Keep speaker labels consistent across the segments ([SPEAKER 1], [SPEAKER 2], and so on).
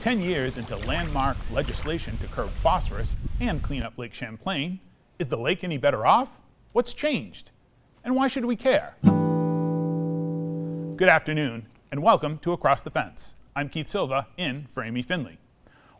[SPEAKER 1] 10 years into landmark legislation to curb phosphorus and clean up Lake Champlain, is the lake any better off? What's changed? And why should we care? Good afternoon, and welcome to Across the Fence. I'm Keith Silva, in for Amy Finley.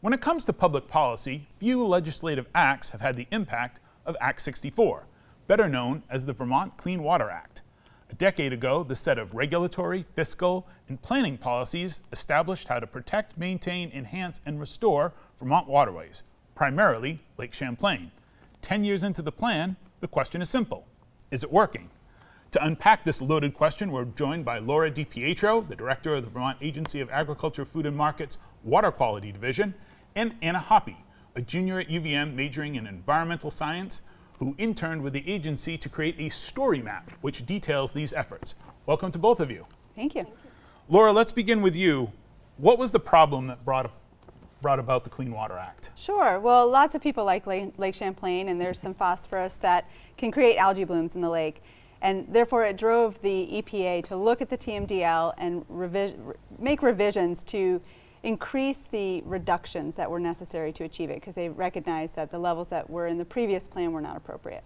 [SPEAKER 1] When it comes to public policy, few legislative acts have had the impact of Act 64, better known as the Vermont Clean Water Act. A decade ago, this set of regulatory, fiscal, and planning policies established how to protect, maintain, enhance, and restore Vermont waterways, primarily Lake Champlain. 10 years into the plan, the question is simple. Is it working? To unpack this loaded question, we're joined by Laura DiPietro, the director of the Vermont Agency of Agriculture, Food and Markets Water Quality Division, and Anna Hoppy, a junior at UVM majoring in environmental science, who interned with the agency to create a story map which details these efforts. Welcome to both of you.
[SPEAKER 2] Thank you.
[SPEAKER 1] Laura, let's begin with you. What was the problem that brought about the Clean Water Act?
[SPEAKER 2] Sure. Well, lots of people like Lake Champlain, and there's some phosphorus that can create algae blooms in the lake. And therefore, it drove the EPA to look at the TMDL and make revisions to increase the reductions that were necessary to achieve it, because they recognized that the levels that were in the previous plan were not appropriate.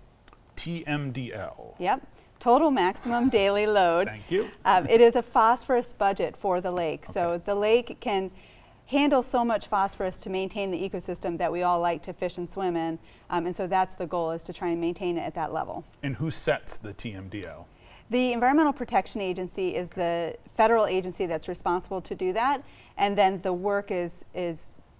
[SPEAKER 1] TMDL.
[SPEAKER 2] Yep. Total maximum daily load.
[SPEAKER 1] Thank you.
[SPEAKER 2] It is a phosphorus budget for the lake.
[SPEAKER 1] Okay.
[SPEAKER 2] So the lake can handle so much phosphorus to maintain the ecosystem that we all like to fish and swim in. And so that's the goal, is to try and maintain it at that level.
[SPEAKER 1] And who sets the TMDL?
[SPEAKER 2] The Environmental Protection Agency is the federal agency that's responsible to do that. And then the work is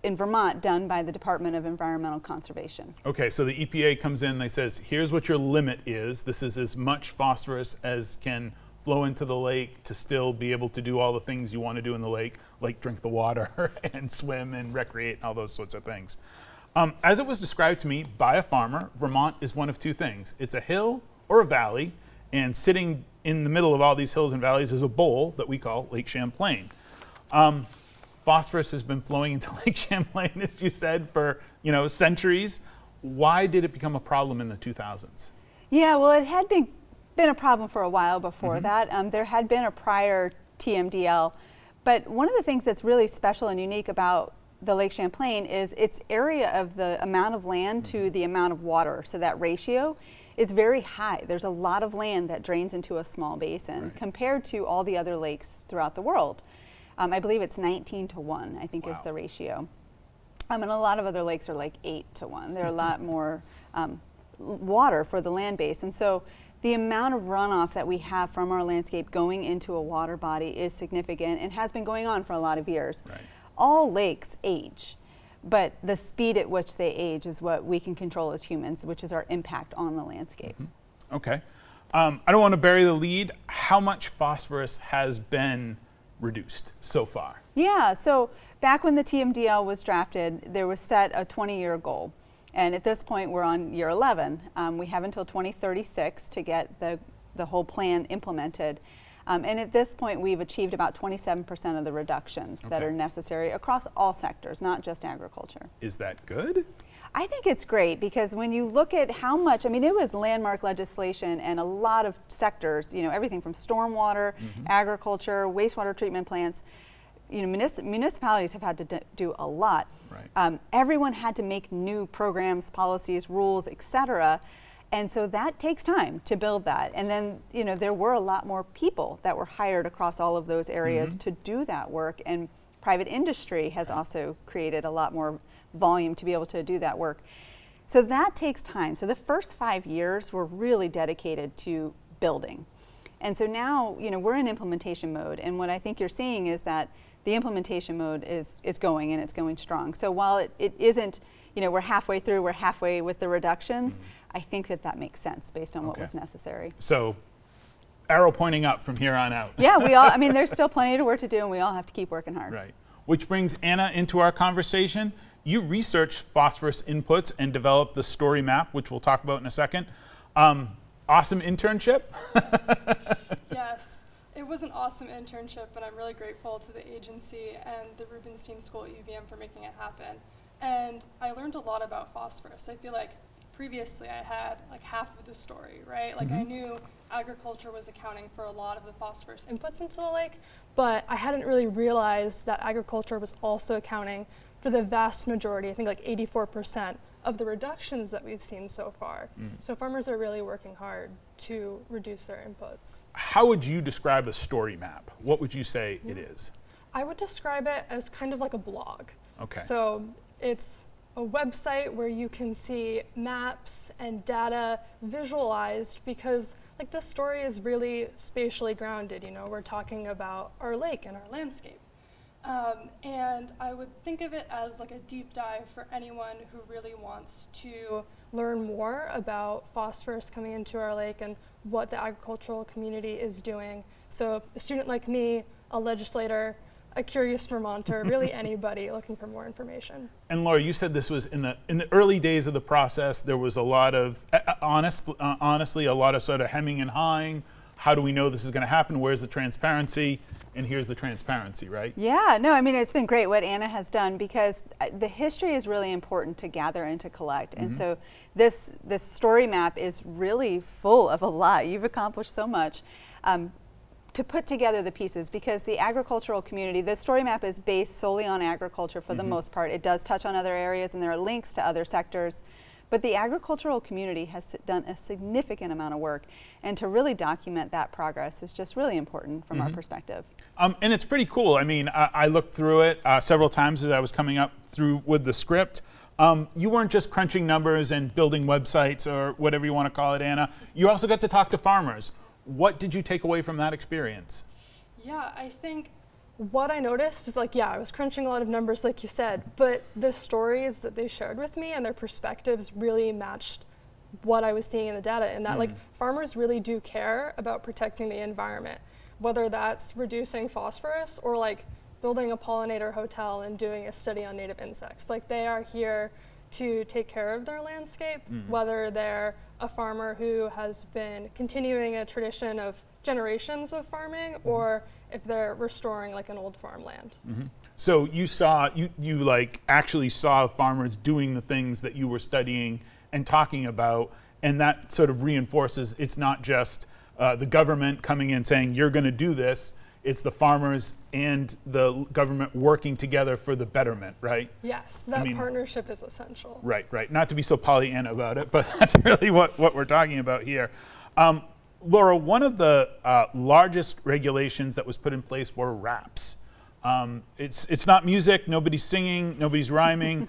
[SPEAKER 2] in Vermont done by the Department of Environmental Conservation.
[SPEAKER 1] Okay, so the EPA comes in, they says, here's what your limit is. This is as much phosphorus as can flow into the lake to still be able to do all the things you want to do in the lake, like drink the water and swim and recreate and all those sorts of things. As it was described to me by a farmer, Vermont is one of two things. It's a hill or a valley, and sitting in the middle of all these hills and valleys is a bowl that we call Lake Champlain. Phosphorus has been flowing into Lake Champlain, as you said, for centuries. Why did it become a problem in the 2000s?
[SPEAKER 2] Yeah, well, it had been a problem for a while before that. There had been a prior TMDL, but one of the things that's really special and unique about the Lake Champlain is its area of the amount of land to the amount of water. So that ratio is very high. There's a lot of land that drains into a small basin compared to all the other lakes throughout the world. I believe it's 19-1, I think, is the ratio. And a lot of other lakes are like 8-1. There are a lot more water for the land base. And so the amount of runoff that we have from our landscape going into a water body is significant and has been going on for a lot of years.
[SPEAKER 1] Right.
[SPEAKER 2] All lakes age, but the speed at which they age is what we can control as humans, which is our impact on the landscape.
[SPEAKER 1] Okay. I don't want to bury the lead. How much phosphorus has been reduced so far?
[SPEAKER 2] Yeah, so back when the TMDL was drafted, there was set a 20-year goal. And at this point, we're on year 11. We have until 2036 to get the whole plan implemented. And at this point, we've achieved about 27% of the reductions that are necessary across all sectors, not just agriculture.
[SPEAKER 1] Is that good?
[SPEAKER 2] I think it's great, because when you look at how much, it was landmark legislation, and a lot of sectors, everything from stormwater, agriculture, wastewater treatment plants, municipalities have had to do a lot.
[SPEAKER 1] Right.
[SPEAKER 2] Everyone had to make new programs, policies, rules, etc. And so that takes time to build that. And then, there were a lot more people that were hired across all of those areas to do that work. And private industry has also created a lot more volume to be able to do that work. So that takes time. So the first 5 years were really dedicated to building. And so now, we're in implementation mode. And what I think you're seeing is that the implementation mode is going, and it's going strong. So while it isn't, we're halfway through, we're halfway with the reductions, I think that makes sense based on what was necessary.
[SPEAKER 1] So arrow pointing up from here on out.
[SPEAKER 2] Yeah, there's still plenty of work to do, and we all have to keep working hard.
[SPEAKER 1] Right. Which brings Anna into our conversation. You researched phosphorus inputs and developed the story map, which we'll talk about in a second. Awesome internship.
[SPEAKER 3] Yes, it was an awesome internship, and I'm really grateful to the agency and the Rubenstein School at UVM for making it happen. And I learned a lot about phosphorus. I feel like previously I had like half of the story, right? Like I knew agriculture was accounting for a lot of the phosphorus inputs into the lake, but I hadn't really realized that agriculture was also accounting for the vast majority, I think like 84% of the reductions that we've seen so far. So farmers are really working hard to reduce their inputs.
[SPEAKER 1] How would you describe a story map? What would you say it is?
[SPEAKER 3] I would describe it as kind of like a blog.
[SPEAKER 1] Okay.
[SPEAKER 3] So it's a website where you can see maps and data visualized, because like this story is really spatially grounded. You know, we're talking about our lake and our landscape. And I would think of it as like a deep dive for anyone who really wants to learn more about phosphorus coming into our lake and what the agricultural community is doing. So a student like me, a legislator, a curious Vermonter, really anybody looking for more information.
[SPEAKER 1] And Laura, you said this was in the early days of the process. There was a lot of honestly a lot of sort of hemming and hawing. How do we know this is going to happen? Where's the transparency? And here's the transparency, right?
[SPEAKER 2] Yeah, no, I mean, it's been great what Anna has done, because the history is really important to gather and to collect. And so this story map is really full of a lot. You've accomplished so much to put together the pieces, because the agricultural community, the story map is based solely on agriculture for the most part. It does touch on other areas and there are links to other sectors. But the agricultural community has done a significant amount of work, and to really document that progress is just really important from our perspective.
[SPEAKER 1] And it's pretty cool. I mean, I looked through it several times as I was coming up through with the script. You weren't just crunching numbers and building websites or whatever you want to call it, Anna. You also got to talk to farmers. What did you take away from that experience?
[SPEAKER 3] Yeah, I think what I noticed is like, yeah, I was crunching a lot of numbers like you said, but the stories that they shared with me and their perspectives really matched what I was seeing in the data, and that like farmers really do care about protecting the environment, whether that's reducing phosphorus or like building a pollinator hotel and doing a study on native insects. Like they are here to take care of their landscape, whether they're a farmer who has been continuing a tradition of generations of farming or if they're restoring like an old farmland.
[SPEAKER 1] So you saw, you like actually saw farmers doing the things that you were studying and talking about, and that sort of reinforces it's not just the government coming in saying you're going to do this. It's the farmers and the government working together for the betterment, right?
[SPEAKER 3] Yes, that partnership is essential.
[SPEAKER 1] Right, right. Not to be so Pollyanna about it, but that's really what we're talking about here. Laura, one of the largest regulations that was put in place were raps. It's not music, nobody's singing, nobody's rhyming.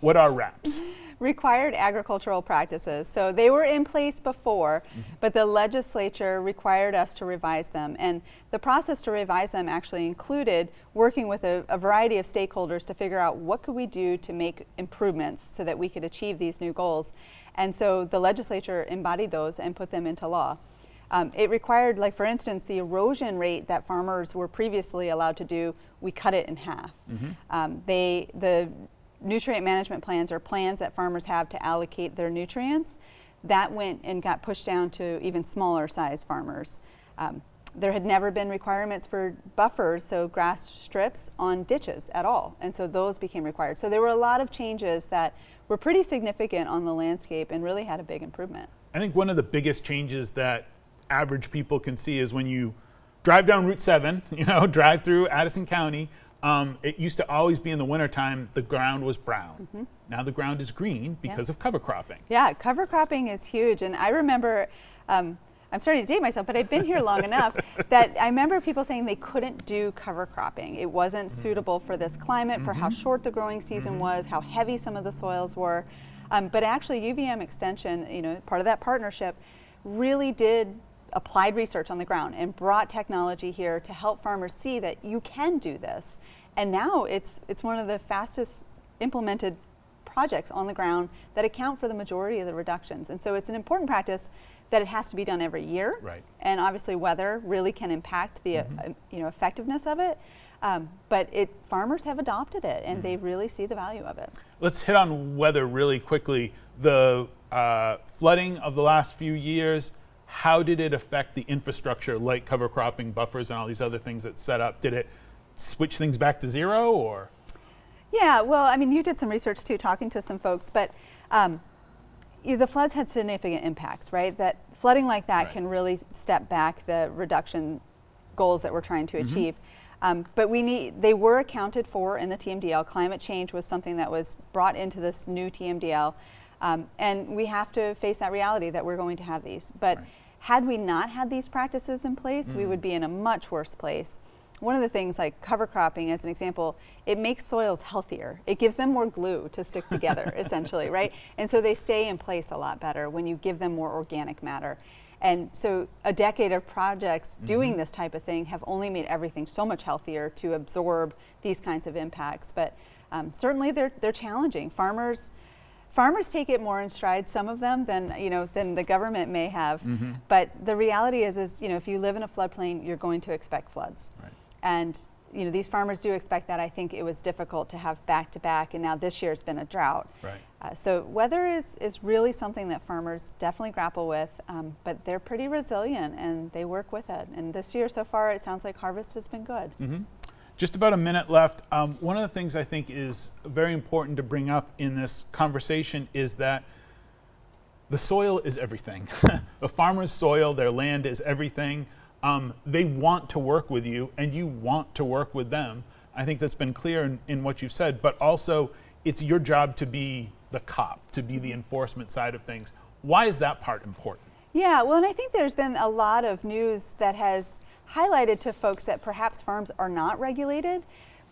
[SPEAKER 1] What are raps?
[SPEAKER 2] Required agricultural practices. So they were in place before, but the legislature required us to revise them. And the process to revise them actually included working with a variety of stakeholders to figure out what could we do to make improvements so that we could achieve these new goals. And so the legislature embodied those and put them into law. It required, like for instance, the erosion rate that farmers were previously allowed to do, we cut it in half. The nutrient management plans, or plans that farmers have to allocate their nutrients, that went and got pushed down to even smaller size farmers. There had never been requirements for buffers, so grass strips on ditches at all, and so those became required. So there were a lot of changes that were pretty significant on the landscape and really had a big improvement.
[SPEAKER 1] I think one of the biggest changes that average people can see is when you drive down Route 7, drive through Addison County. It used to always be in the wintertime, the ground was brown. Now the ground is green because of cover cropping.
[SPEAKER 2] Yeah, cover cropping is huge. And I remember, I'm starting to date myself, but I've been here long enough that I remember people saying they couldn't do cover cropping. It wasn't suitable for this climate, for how short the growing season was, how heavy some of the soils were. But actually UVM Extension, part of that partnership, really did applied research on the ground and brought technology here to help farmers see that you can do this. And now it's one of the fastest implemented projects on the ground that account for the majority of the reductions. And so it's an important practice that it has to be done every year.
[SPEAKER 1] Right.
[SPEAKER 2] And obviously weather really can impact the effectiveness of it. But farmers have adopted it and they really see the value of it.
[SPEAKER 1] Let's hit on weather really quickly. The flooding of the last few years, how did it affect the infrastructure like cover cropping, buffers, and all these other things that's set up? Did it switch things back to zero, or?
[SPEAKER 2] Yeah, well, I mean, you did some research too, talking to some folks, but the floods had significant impacts, right? That flooding like that
[SPEAKER 1] Right.
[SPEAKER 2] can really step back the reduction goals that we're trying to achieve. But they were accounted for in the TMDL. Climate change was something that was brought into this new TMDL. And we have to face that reality that we're going to have these. But had we not had these practices in place, we would be in a much worse place. One of the things, like cover cropping as an example, it makes soils healthier. It gives them more glue to stick together, essentially, right? And so they stay in place a lot better when you give them more organic matter. And so a decade of projects doing this type of thing have only made everything so much healthier to absorb these kinds of impacts. But certainly they're challenging. Farmers take it more in stride, some of them, than the government may have. But the reality is if you live in a floodplain, you're going to expect floods.
[SPEAKER 1] Right.
[SPEAKER 2] And these farmers do expect that. I think it was difficult to have back-to-back, and now this year's been a drought.
[SPEAKER 1] Right.
[SPEAKER 2] So weather is really something that farmers definitely grapple with, but they're pretty resilient and they work with it. And this year so far, it sounds like harvest has been good.
[SPEAKER 1] Just about a minute left. One of the things I think is very important to bring up in this conversation is that the soil is everything. The farmer's soil, their land is everything. They want to work with you and you want to work with them. I think that's been clear in what you've said, but also it's your job to be the cop, to be the enforcement side of things. Why is that part important? Yeah,
[SPEAKER 2] well, and I think there's been a lot of news that has highlighted to folks that perhaps farms are not regulated,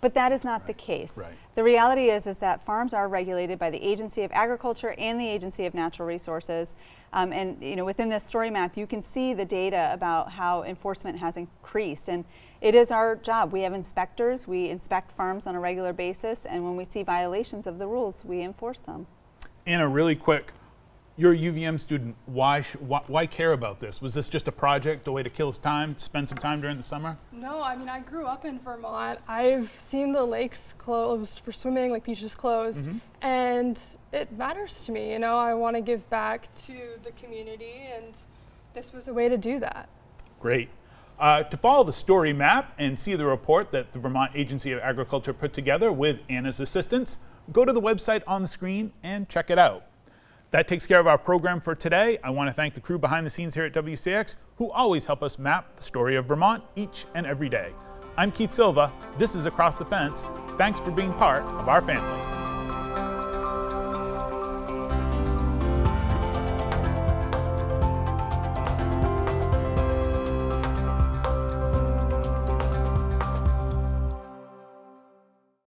[SPEAKER 2] but that is not the case.
[SPEAKER 1] Right.
[SPEAKER 2] The reality is that farms are regulated by the Agency of Agriculture and the Agency of Natural Resources. And within this story map, you can see the data about how enforcement has increased. And it is our job. We have inspectors. We inspect farms on a regular basis. And when we see violations of the rules, we enforce them.
[SPEAKER 1] Anna, really quick, you're a UVM student. Why care about this? Was this just a project, a way to kill time, spend some time during the summer?
[SPEAKER 3] No, I mean, I grew up in Vermont. I've seen the lakes closed for swimming, like beaches closed, and it matters to me. I want to give back to the community, and this was a way to do that.
[SPEAKER 1] Great. To follow the story map and see the report that the Vermont Agency of Agriculture put together with Anna's assistance, go to the website on the screen and check it out. That takes care of our program for today. I want to thank the crew behind the scenes here at WCX who always help us map the story of Vermont each and every day. I'm Keith Silva. This is Across the Fence. Thanks for being part of our family.